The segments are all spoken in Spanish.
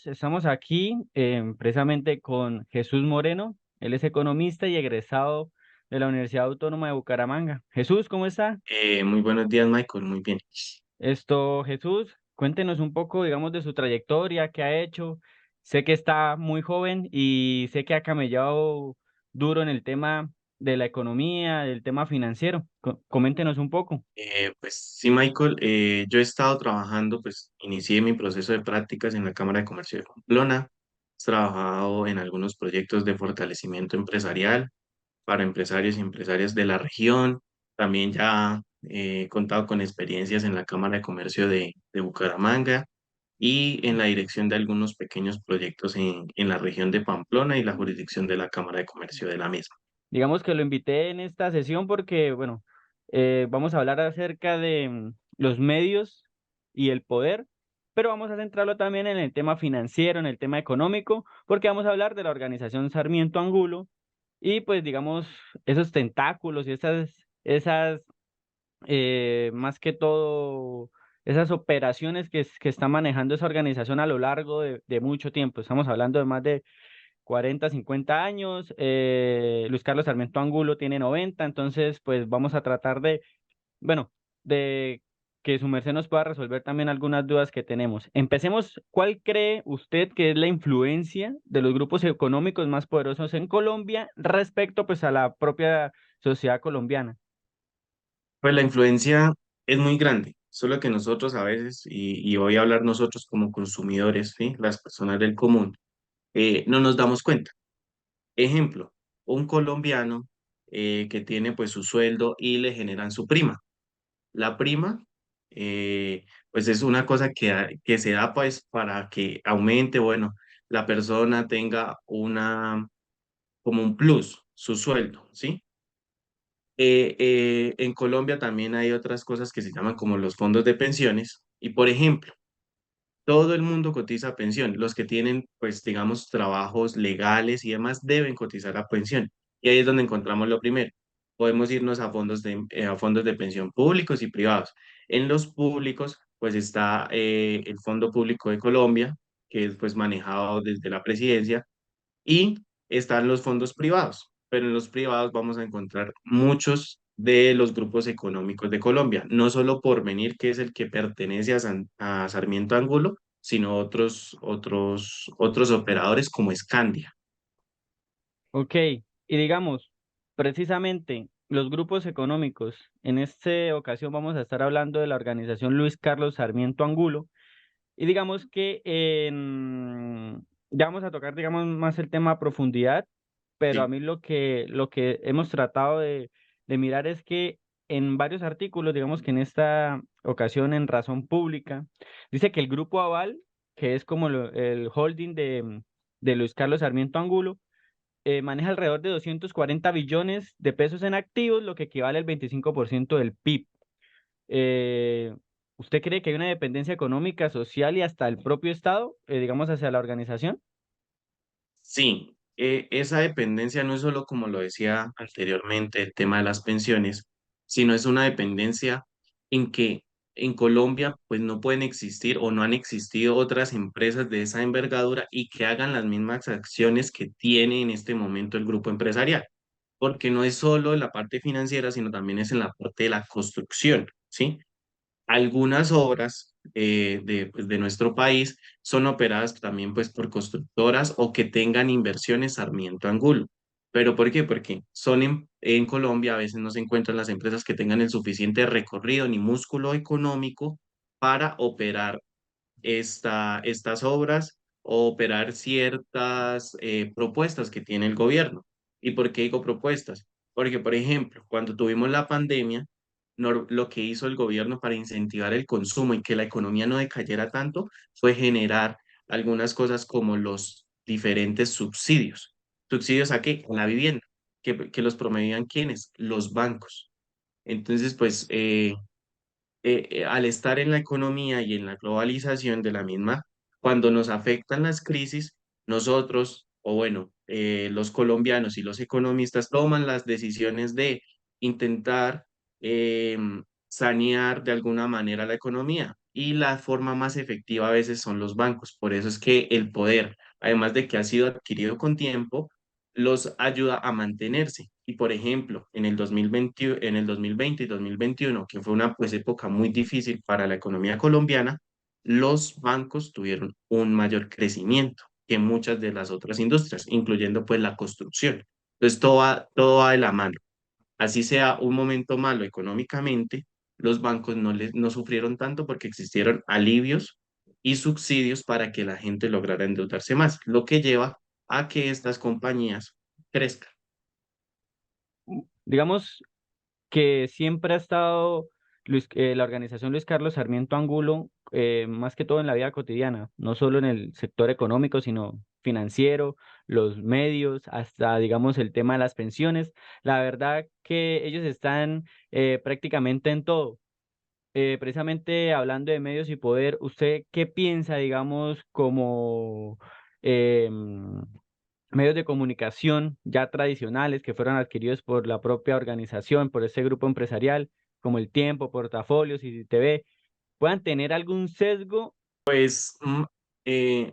Estamos aquí precisamente con Jesús Moreno. Él es economista y egresado de la Universidad Autónoma de Bucaramanga. Jesús, ¿cómo está? Muy buenos días, Michael. Muy bien. Jesús, cuéntenos un poco, digamos, de su trayectoria, qué ha hecho. Sé que está muy joven y sé que ha camellado duro en el tema de la economía, del tema financiero. Coméntenos un poco. Pues sí, Michael, yo he estado trabajando, pues inicié mi proceso de prácticas en la Cámara de Comercio de Pamplona. He trabajado en algunos proyectos de fortalecimiento empresarial para empresarios y empresarias de la región. También ya he contado con experiencias en la Cámara de Comercio de Bucaramanga y en la dirección de algunos pequeños proyectos en la región de Pamplona y la jurisdicción de la Cámara de Comercio de la misma. Digamos que lo invité en esta sesión porque, bueno, vamos a hablar acerca de los medios y el poder, pero vamos a centrarlo también en el tema financiero, en el tema económico, porque vamos a hablar de la organización Sarmiento Angulo y pues digamos esos tentáculos y más que todo, esas operaciones que está manejando esa organización a lo largo de mucho tiempo. Estamos hablando de más de 40, 50 años. Luis Carlos Sarmiento Angulo tiene 90, entonces pues vamos a tratar bueno, de que su merced nos pueda resolver también algunas dudas que tenemos. Empecemos, ¿cuál cree usted que es la influencia de los grupos económicos más poderosos en Colombia respecto pues a la propia sociedad colombiana? Pues la influencia es muy grande, solo que nosotros a veces, y voy a hablar nosotros como consumidores, ¿sí? Las personas del común, no nos damos cuenta. Ejemplo, un colombiano que tiene pues su sueldo y le generan su prima. La prima, pues es una cosa que se da pues para que aumente, bueno, la persona tenga como un plus, su sueldo, ¿sí? En Colombia también hay otras cosas que se llaman como los fondos de pensiones. Y por ejemplo, todo el mundo cotiza pensión. Los que tienen, pues, digamos, trabajos legales y demás deben cotizar a pensión. Y ahí es donde encontramos lo primero. Podemos irnos a fondos de pensión públicos y privados. En los públicos, pues está el Fondo Público de Colombia, que es pues manejado desde la presidencia y están los fondos privados, pero en los privados vamos a encontrar muchos de los grupos económicos de Colombia, no solo Porvenir, que es el que pertenece a Sarmiento Angulo, sino otros operadores como Scandia. Ok, y digamos, precisamente los grupos económicos, en esta ocasión vamos a estar hablando de la organización Luis Carlos Sarmiento Angulo. Y digamos que ya vamos a tocar, digamos, más el tema a profundidad, pero a Sí, mí lo que hemos tratado de mirar es que en varios artículos, digamos que en esta ocasión en Razón Pública, dice que el Grupo Aval, que es como el holding de Luis Carlos Sarmiento Angulo, maneja alrededor de 240 billones de pesos en activos, lo que equivale al 25% del PIB. Eh, ¿Usted cree que hay una dependencia económica, social y hasta el propio Estado, digamos, hacia la organización? sí, esa dependencia no es solo como lo decía anteriormente, el tema de las pensiones, sino es una dependencia en que en Colombia pues no pueden existir o no han existido otras empresas de esa envergadura y que hagan las mismas acciones que tiene en este momento el grupo empresarial, porque no es solo en la parte financiera, sino también es en la parte de la construcción, ¿sí? Algunas obras pues, de nuestro país son operadas también pues, por constructoras o que tengan inversiones Sarmiento Angulo. ¿Pero por qué? Porque en Colombia a veces no se encuentran las empresas que tengan el suficiente recorrido ni músculo económico para operar estas obras o operar ciertas propuestas que tiene el gobierno. ¿Y por qué digo propuestas? Porque, por ejemplo, cuando tuvimos la pandemia, lo que hizo el gobierno para incentivar el consumo y que la economía no decayera tanto fue generar algunas cosas como los diferentes subsidios. ¿Subsidios a qué? A la vivienda, que los promovían ¿quiénes? Los bancos. Entonces, pues, al estar en la economía y en la globalización de la misma, cuando nos afectan las crisis, nosotros, o bueno, los colombianos y los economistas toman las decisiones de intentar sanear de alguna manera la economía. y la forma más efectiva a veces son los bancos. Por eso es que el poder, además de que ha sido adquirido con tiempo, los ayuda a mantenerse. Y por ejemplo, en el 2020 y 2021, que fue una pues época muy difícil para la economía colombiana, los bancos tuvieron un mayor crecimiento que muchas de las otras industrias, incluyendo pues la construcción. Entonces todo va de la mano. Así sea un momento malo económicamente, los bancos no sufrieron tanto porque existieron alivios y subsidios para que la gente lograra endeudarse más, lo que lleva a que estas compañías crezcan. Digamos que siempre ha estado la organización Luis Carlos Sarmiento Angulo, más que todo en la vida cotidiana, no solo en el sector económico, sino financiero, los medios, hasta, digamos, el tema de las pensiones. La verdad que ellos están prácticamente en todo. Precisamente hablando de medios y poder, ¿usted qué piensa, digamos, como medios de comunicación ya tradicionales que fueron adquiridos por la propia organización, por ese grupo empresarial, como El Tiempo, Portafolios y TV, puedan tener algún sesgo? Pues eh,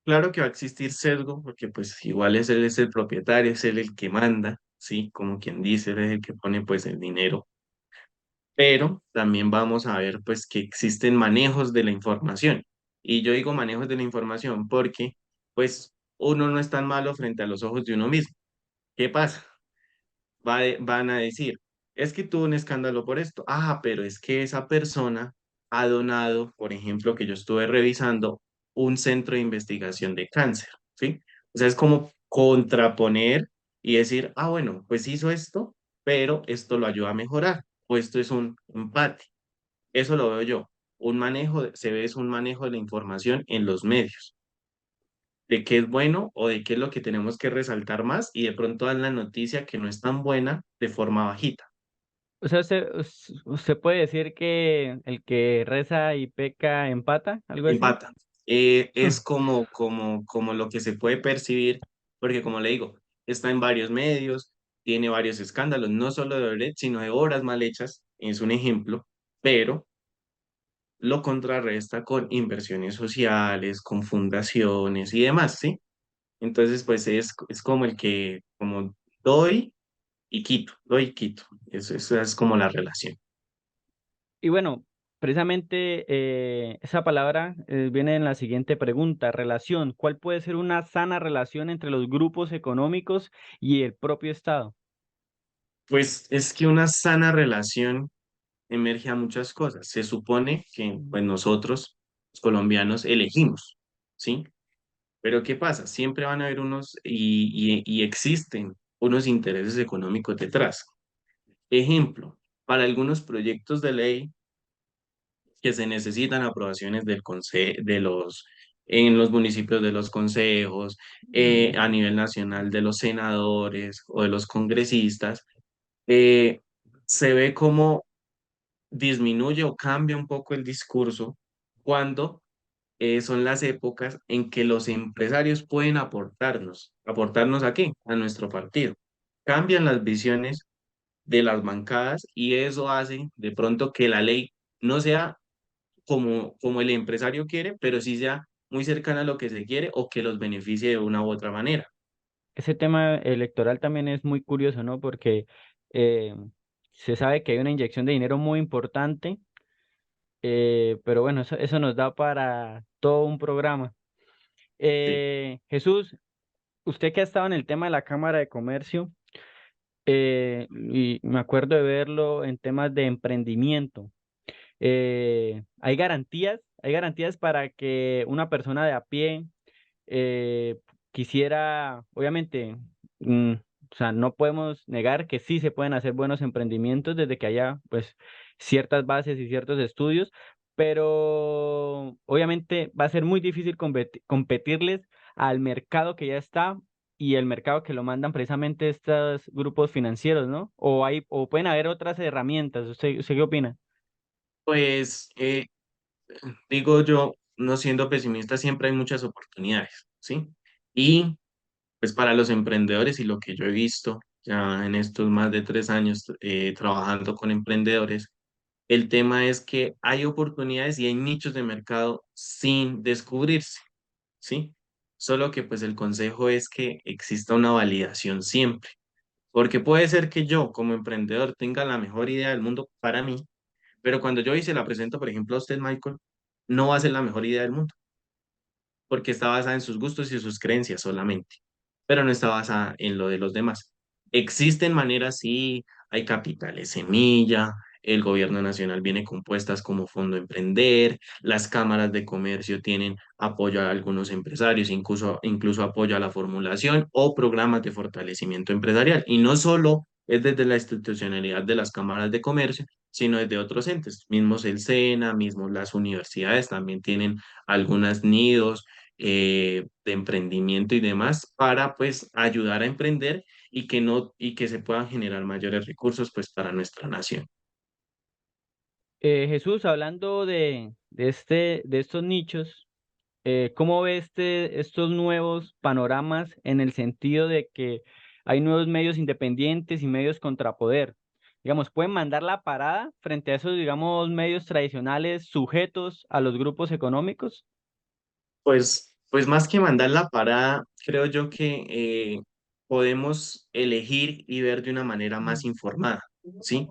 claro que va a existir sesgo, porque pues igual es él es el propietario, es él el que manda, ¿sí? Como quien dice, él es el que pone pues el dinero, pero también vamos a ver pues que existen manejos de la información. Y yo digo manejos de la información porque pues uno no es tan malo frente a los ojos de uno mismo. ¿Qué pasa? Van a decir, es que tuvo un escándalo por esto. Ah, pero es que esa persona ha donado, por ejemplo, que yo estuve revisando, un centro de investigación de cáncer, ¿sí? O sea, es como contraponer y decir, ah, bueno, pues hizo esto, pero esto lo ayuda a mejorar, o esto es un empate. Eso lo veo yo. Se ve es un manejo de la información en los medios, de qué es bueno o de qué es lo que tenemos que resaltar más y de pronto dan la noticia que no es tan buena de forma bajita. O sea, usted puede decir que el que reza y peca empata, algo así. Empata. Es como lo que se puede percibir, porque como le digo, está en varios medios, tiene varios escándalos, no solo de Odebrecht, sino de obras mal hechas, es un ejemplo, pero lo contrarresta con inversiones sociales, con fundaciones y demás, ¿sí? Entonces, pues es como el que, como doy y quito. Eso es como la relación. Y bueno, precisamente esa palabra viene en la siguiente pregunta, relación. ¿Cuál puede ser una sana relación entre los grupos económicos y el propio Estado? Pues es que una sana relación emerge a muchas cosas. Se supone que pues nosotros, los colombianos, elegimos, ¿sí? Pero ¿qué pasa? Siempre van a haber y existen unos intereses económicos detrás. Ejemplo, para algunos proyectos de ley que se necesitan aprobaciones en los municipios de los consejos, a nivel nacional de los senadores o de los congresistas, eh, se ve como disminuye o cambia un poco el discurso cuando son las épocas en que los empresarios pueden ¿aportarnos a qué? A nuestro partido. Cambian las visiones de las bancadas y eso hace de pronto que la ley no sea como el empresario quiere, pero sí sea muy cercana a lo que se quiere o que los beneficie de una u otra manera. Ese tema electoral también es muy curioso, ¿no? Porque eh, se sabe que hay una inyección de dinero muy importante, pero bueno, eso nos da para todo un programa. Sí. Jesús, usted que ha estado en el tema de la Cámara de Comercio, y me acuerdo de verlo en temas de emprendimiento. Hay garantías para que una persona de a pie eh, quisiera, obviamente, o sea, no podemos negar que sí se pueden hacer buenos emprendimientos desde que haya, pues, ciertas bases y ciertos estudios, pero obviamente va a ser muy difícil competirles al mercado que ya está y el mercado que lo mandan precisamente estos grupos financieros, ¿no? O pueden haber otras herramientas. ¿Usted qué opina? Pues digo yo, no siendo pesimista, siempre hay muchas oportunidades, ¿sí? Y pues para los emprendedores y lo que yo he visto ya en estos más de 3 años trabajando con emprendedores, El tema es que hay oportunidades y hay nichos de mercado sin descubrirse, ¿sí? Solo que pues el consejo es que exista una validación siempre, porque puede ser que yo como emprendedor tenga la mejor idea del mundo para mí, pero cuando yo se la presento, por ejemplo, a usted, Michael, no va a ser la mejor idea del mundo porque está basada en sus gustos y sus creencias solamente, pero no está basada en lo de los demás. Existen maneras, sí, hay capitales semilla, el gobierno nacional viene compuestas como Fondo Emprender, las cámaras de comercio tienen apoyo a algunos empresarios, incluso apoyo a la formulación o programas de fortalecimiento empresarial. Y no solo es desde la institucionalidad de las cámaras de comercio, sino desde otros entes, mismos el SENA, mismos las universidades también tienen algunas nidos de emprendimiento y demás para pues ayudar a emprender y que no y que se puedan generar mayores recursos pues para nuestra nación. Jesús, hablando de estos nichos, ¿cómo ve estos nuevos panoramas en el sentido de que hay nuevos medios independientes y medios contrapoder? Digamos, pueden mandar la parada frente a esos, digamos, medios tradicionales sujetos a los grupos económicos. Pues más que mandar la parada, creo yo que podemos elegir y ver de una manera más informada, ¿sí?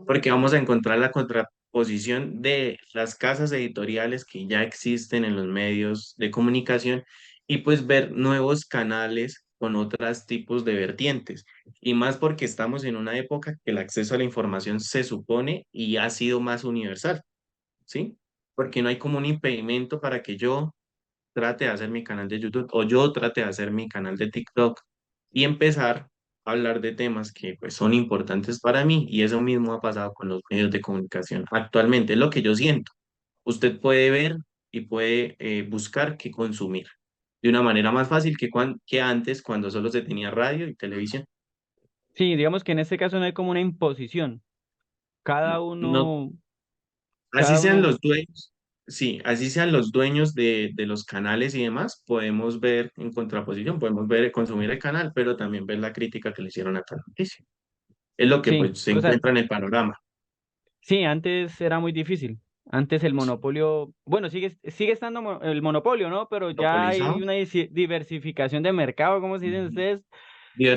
Porque vamos a encontrar la contraposición de las casas editoriales que ya existen en los medios de comunicación y pues ver nuevos canales con otros tipos de vertientes. Y más porque estamos en una época que el acceso a la información se supone y ha sido más universal, ¿sí? Porque no hay como un impedimento para que yo trate de hacer mi canal de YouTube o yo trate de hacer mi canal de TikTok y empezar a hablar de temas que pues son importantes para mí y eso mismo ha pasado con los medios de comunicación. Actualmente es lo que yo siento. Usted puede ver y puede buscar qué consumir de una manera más fácil que antes cuando solo se tenía radio y televisión. Sí, digamos que en este caso no hay como una imposición. Cada No, uno, así cada sean uno, los dueños, sí, así sean los dueños de los canales y demás, podemos ver en contraposición, podemos ver, consumir el canal, pero también ver la crítica que le hicieron a tal noticia. Es lo que sí, pues se o sea, encuentra en el panorama. sí, antes era muy difícil. Antes el monopolio, bueno, sigue estando el monopolio, ¿no? Pero ya hay Monopolizado, una diversificación de mercado, como se dicen ujú, ustedes,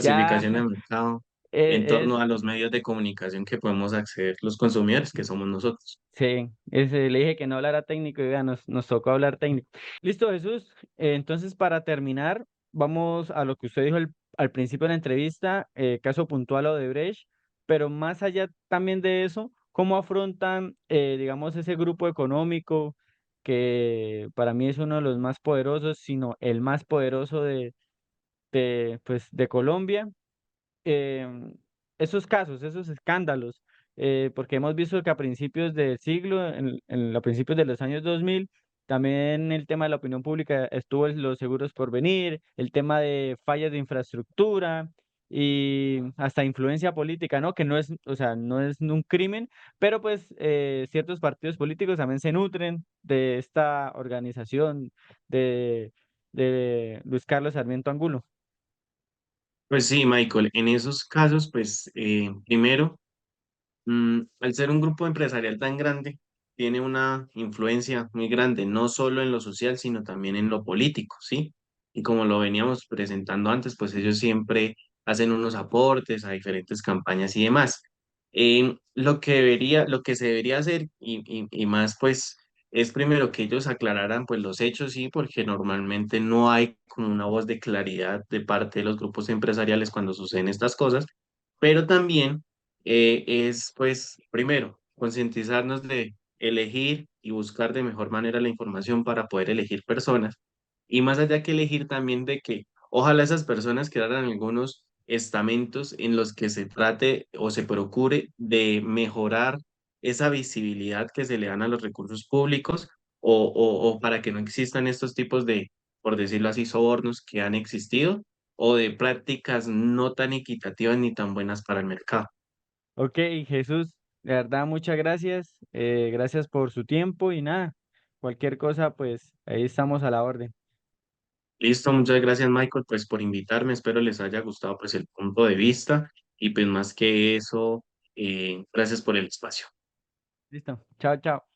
ya diversificación de mercado en torno es, a los medios de comunicación que podemos acceder los consumidores, que somos nosotros. sí, le dije que no hablara técnico y vea, nos tocó hablar técnico. Listo, Jesús. Entonces, para terminar, vamos a lo que usted dijo al principio de la entrevista, caso puntual Odebrecht, pero más allá también de eso, ¿cómo afrontan, digamos, ese grupo económico que para mí es uno de los más poderosos, sino el más poderoso pues, de Colombia? em, Esos casos, esos escándalos, porque hemos visto que a principios del siglo, a principios de los años 2000, también el tema de la opinión pública estuvo en los seguros por venir, el tema de fallas de infraestructura y hasta influencia política, ¿no? Que no es, o sea, no es un crimen, pero pues ciertos partidos políticos también se nutren de esta organización de Luis Carlos Sarmiento Angulo. Pues sí, Michael, en esos casos, pues primero, al ser un grupo empresarial tan grande, tiene una influencia muy grande, no solo en lo social, sino también en lo político, ¿sí? Y como lo veníamos presentando antes, pues ellos siempre hacen unos aportes a diferentes campañas y demás. Lo que se debería hacer y más, pues, es primero que ellos aclararan, pues, los hechos, sí, porque normalmente no hay como una voz de claridad de parte de los grupos empresariales cuando suceden estas cosas, pero también es, pues, primero, concientizarnos de elegir y buscar de mejor manera la información para poder elegir personas. Y más allá que elegir también de que ojalá esas personas crearan algunos estamentos en los que se trate o se procure de mejorar esa visibilidad que se le dan a los recursos públicos o para que no existan estos tipos de, por decirlo así, sobornos que han existido o de prácticas no tan equitativas ni tan buenas para el mercado. Ok, Jesús, de verdad, muchas gracias. Gracias por su tiempo y nada, cualquier cosa, pues ahí estamos a la orden. Listo, muchas gracias Michael, pues por invitarme, espero les haya gustado pues el punto de vista y pues más que eso, gracias por el espacio. Listo. Chao, chao.